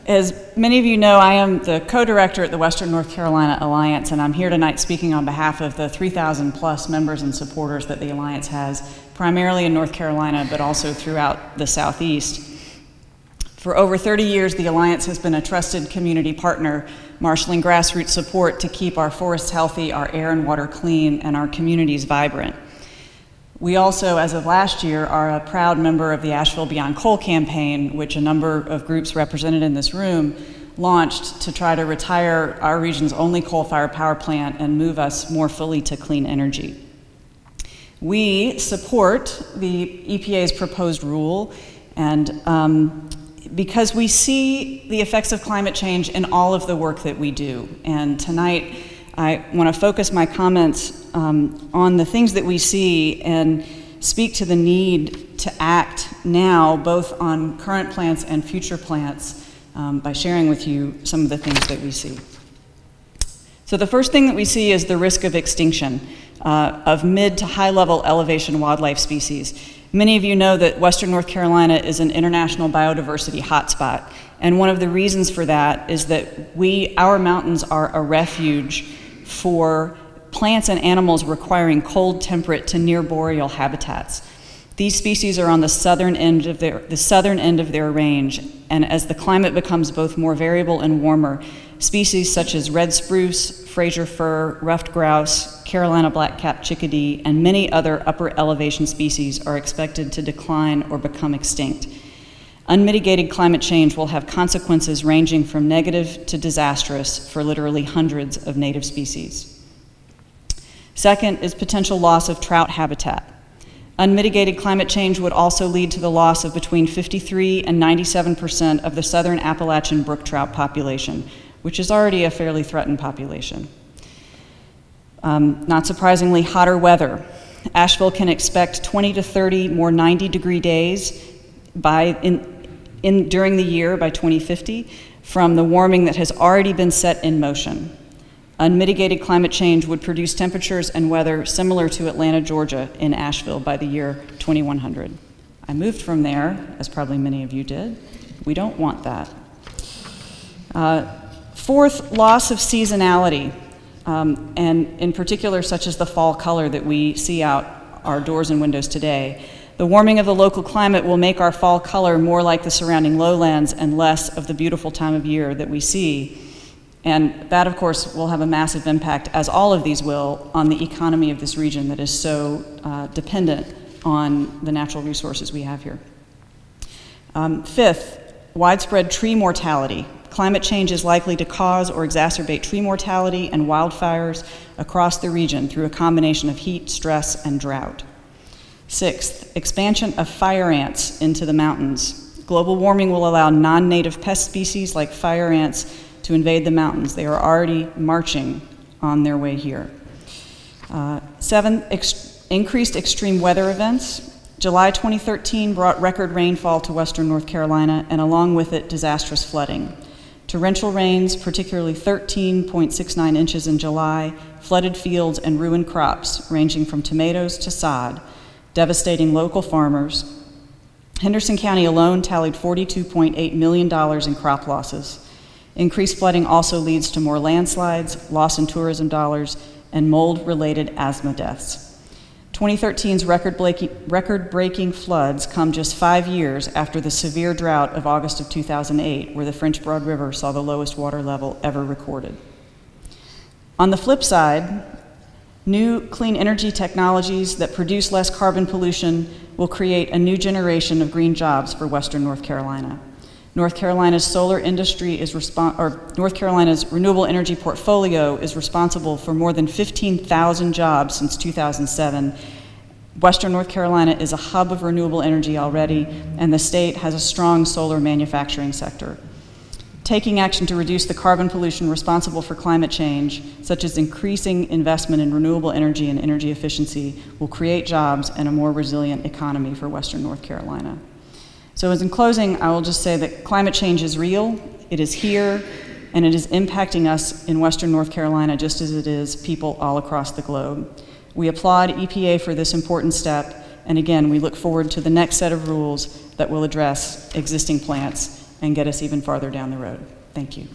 As many of you know, I am the co-director at the Western North Carolina Alliance, and I'm here tonight speaking on behalf of the 3,000 plus members and supporters that the Alliance has, primarily in North Carolina, but also throughout the Southeast. For over 30 years, the Alliance has been a trusted community partner, marshaling grassroots support to keep our forests healthy, our air and water clean, and our communities vibrant. We also, as of last year, are a proud member of the Asheville Beyond Coal campaign, which a number of groups represented in this room launched to try to retire our region's only coal-fired power plant and move us more fully to clean energy. We support the EPA's proposed rule, and because we see the effects of climate change in all of the work that we do. And tonight, I want to focus my comments on the things that we see and speak to the need to act now, both on current plants and future plants, by sharing with you some of the things that we see. So the first thing that we see is the risk of extinction of mid to high level elevation wildlife species. Many of you know that Western North Carolina is an international biodiversity hotspot, and one of the reasons for that is that our mountains are a refuge for plants and animals requiring cold, temperate to near boreal habitats. These species are on the southern end of their range, and as the climate becomes both more variable and warmer, species such as red spruce, Fraser fir, ruffed grouse, Carolina black-capped chickadee, and many other upper elevation species are expected to decline or become extinct. Unmitigated climate change will have consequences ranging from negative to disastrous for literally hundreds of native species. Second is potential loss of trout habitat. Unmitigated climate change would also lead to the loss of between 53% and 97% of the southern Appalachian brook trout population, which is already a fairly threatened population. Not surprisingly, hotter weather. Asheville can expect 20 to 30 more 90-degree days during the year by 2050 from the warming that has already been set in motion. Unmitigated climate change would produce temperatures and weather similar to Atlanta, Georgia in Asheville by the year 2100. I moved from there, as probably many of you did. We don't want that. Fourth, loss of seasonality, and in particular such as the fall color that we see out our doors and windows today. The warming of the local climate will make our fall color more like the surrounding lowlands and less of the beautiful time of year that we see. And that, of course, will have a massive impact, as all of these will, on the economy of this region that is so dependent on the natural resources we have here. Fifth, widespread tree mortality. Climate change is likely to cause or exacerbate tree mortality and wildfires across the region through a combination of heat, stress, and drought. Sixth, expansion of fire ants into the mountains. Global warming will allow non-native pest species like fire ants to invade the mountains. They are already marching on their way here. Seventh, increased extreme weather events. July 2013 brought record rainfall to Western North Carolina, and along with it, disastrous flooding. Torrential rains, particularly 13.69 inches in July, flooded fields and ruined crops, ranging from tomatoes to sod, devastating local farmers. Henderson County alone tallied $42.8 million in crop losses. Increased flooding also leads to more landslides, loss in tourism dollars, and mold-related asthma deaths. 2013's record-breaking floods come just 5 years after the severe drought of August of 2008, where the French Broad River saw the lowest water level ever recorded. On the flip side, new clean energy technologies that produce less carbon pollution will create a new generation of green jobs for Western North Carolina. North Carolina's solar industry North Carolina's renewable energy portfolio is responsible for more than 15,000 jobs since 2007. Western North Carolina is a hub of renewable energy already, and the state has a strong solar manufacturing sector. Taking action to reduce the carbon pollution responsible for climate change, such as increasing investment in renewable energy and energy efficiency, will create jobs and a more resilient economy for Western North Carolina. So as in closing, I will just say that climate change is real, it is here, and it is impacting us in Western North Carolina just as it is people all across the globe. We applaud EPA for this important step, and again, we look forward to the next set of rules that will address existing plants and get us even farther down the road. Thank you.